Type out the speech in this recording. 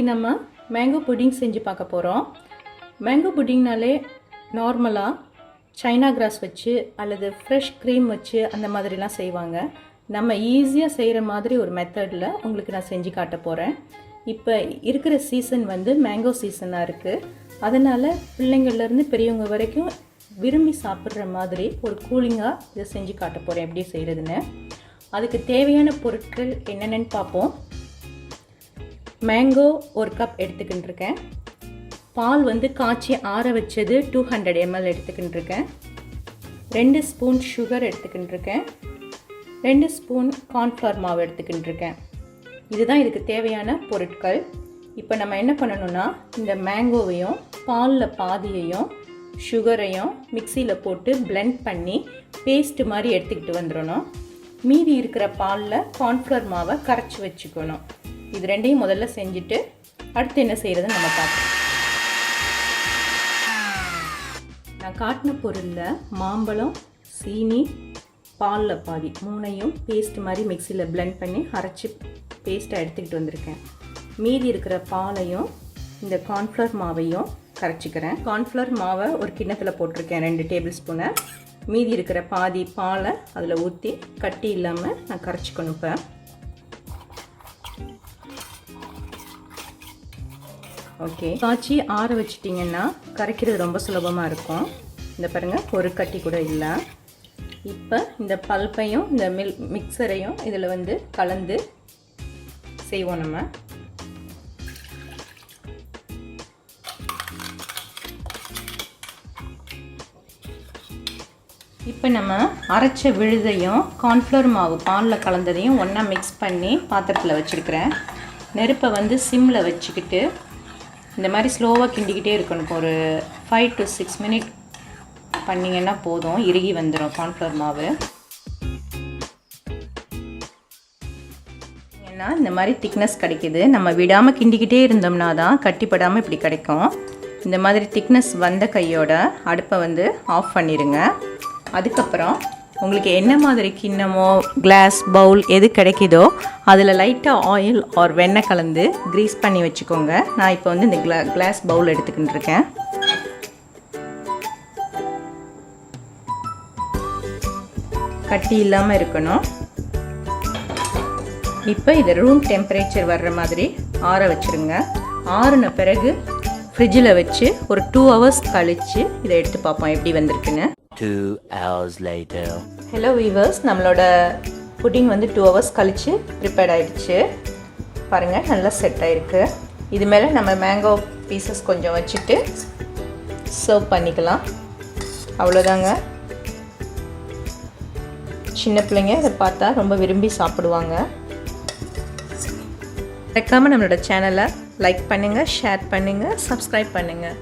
நம்ம mango pudding செஞ்சு பார்க்க போகிறோம். மேங்கோ புட்டிங்னாலே நார்மலாக சைனா கிராஸ் வச்சு அல்லது ஃப்ரெஷ் க்ரீம் வச்சு அந்த மாதிரிலாம் செய்வாங்க. நம்ம ஈஸியாக செய்கிற மாதிரி ஒரு மெத்தடில் உங்களுக்கு நான் செஞ்சு காட்ட போகிறேன். இப்போ இருக்கிற சீசன் வந்து மேங்கோ சீசனாக இருக்குது. அதனால் பிள்ளைங்கள்லேருந்து பெரியவங்க வரைக்கும் விரும்பி சாப்பிட்ற மாதிரி ஒரு கூலிங்காக இதை செஞ்சு காட்ட போகிறேன் எப்படி செய்கிறதுன்னு. அதுக்கு தேவையான பொருட்கள் என்னென்னு பார்ப்போம். மேங்கோ 1 கப் எடுத்துக்கிட்டு இருக்கேன். பால் வந்து காய்ச்சி ஆற வச்சது 200 ml எடுத்துக்கிட்டு இருக்கேன். 2 ஸ்பூன் சுகர் எடுத்துக்கிட்டு இருக்கேன். 2 ஸ்பூன் கார்ன்ஃப்ளவர் மாவு எடுத்துக்கிட்டு இருக்கேன். இதுதான் இதுக்கு தேவையான பொருட்கள். இப்போ நம்ம என்ன பண்ணணும்னா, இந்த மேங்கோவையும் பாலில் பாதியையும் சுகரையும் மிக்சியில் போட்டு பிளெண்ட் பண்ணி பேஸ்ட் மாதிரி எடுத்துக்கிட்டு வந்துடணும். மீதி இருக்கிற பாலில் கார்ன்ஃப்ளவர் மாவை கரைச்சி வச்சுக்கணும். இது ரெண்டையும் முதல்ல செஞ்சுட்டு அடுத்து என்ன செய்கிறதுன்னு நம்ம பார்ப்போம். நான் காட்டின பொருளில் மாம்பழம், சீனி, பாலில் பாதி 3ஐயும் பேஸ்ட் மாதிரி மிக்சியில் பிளெண்ட் பண்ணி அரைச்சி பேஸ்ட்டாக எடுத்துக்கிட்டு வந்திருக்கேன். மீதி இருக்கிற பாலையும் இந்த கார்ன்ஃப்ளவர் மாவையும் கரைச்சிக்கிறேன். கார்ன்ஃப்ளவர் மாவை ஒரு கிண்ணத்தில் போட்டிருக்கேன் 2 டேபிள் ஸ்பூனை. மீதி இருக்கிற பாதி பாலை அதில் ஊற்றி கட்டி இல்லாமல் நான் கரைச்சிக்கணும். இப்போ ஓகே, காய்ச்சி ஆற வச்சிட்டிங்கன்னா கரைக்கிறது ரொம்ப சுலபமாக இருக்கும். இந்த பாருங்கள், ஒரு கட்டி கூட இல்லை. இப்போ இந்த பல்ப்பையும் இந்த மிக்சரையும் இதில் வந்து கலந்து செய்வோம். நம்ம இப்போ நம்ம அரைச்ச விழுதையும் கார்ன்ஃப்ளவர் மாவு பாலில் கலந்ததையும் ஒன்றா மிக்ஸ் பண்ணி பாத்திரத்தில் வச்சுருக்கிறேன். நெருப்பை வந்து சிம்மில் வச்சுக்கிட்டு இந்த மாதிரி ஸ்லோவாக கிண்டிக்கிட்டே இருக்கணும். ஒரு 5 to 6 மினிட் பண்ணிங்கன்னா போதும், இறுகி வந்துடும் கார்ன்ஃப்ளவர் மாவு. ஏன்னா இந்த மாதிரி திக்னஸ் கிடைக்கிது. நம்ம விடாமல் கிண்டிக்கிட்டே இருந்தோம்னா தான் கட்டிப்படாமல் இப்படி கிடைக்கும். இந்த மாதிரி திக்னஸ் வந்த கையோட அடுப்பை வந்து ஆஃப் பண்ணிடுங்க. அதுக்கப்புறம் உங்களுக்கு என்ன மாதிரி கிண்ணமோ கிளாஸ் பவுல் எது கிடைக்கிதோ அதில் லைட்டாக ஆயில் ஆர் வெண்ணெய் கலந்து க்ரீஸ் பண்ணி வச்சுக்கோங்க. நான் இப்போ வந்து இந்த கிளாஸ் பவுல் எடுத்துக்கிட்டு இருக்கேன். கட்டி இல்லாமல் இருக்கணும். இப்போ இதை ரூம் டெம்பரேச்சர் வர்ற மாதிரி ஆற வச்சுருங்க. ஆறுன பிறகு ஃப்ரிட்ஜில் வச்சு ஒரு 2 hours கழித்து இதை எடுத்து பார்ப்போம் எப்படி வந்திருக்குன்னு. 2 hours later. ஹலோ வீவர்ஸ், நம்மளோட புட்டிங் வந்து 2 hours கழித்து ப்ரிப்பேர்ட் ஆகிடுச்சு. பாருங்கள், நல்லா செட் ஆகிருக்கு. இது மேலே நம்ம மேங்கோ பீசஸ் கொஞ்சம் வச்சுட்டு சர்வ் பண்ணிக்கலாம். அவ்வளோதாங்க. சின்ன பிள்ளைங்க இதை பார்த்தா ரொம்ப விரும்பி சாப்பிடுவாங்க. மறக்காமல் நம்மளோட சேனலை லைக் பண்ணுங்கள், ஷேர் பண்ணுங்கள், சப்ஸ்கிரைப் பண்ணுங்கள்.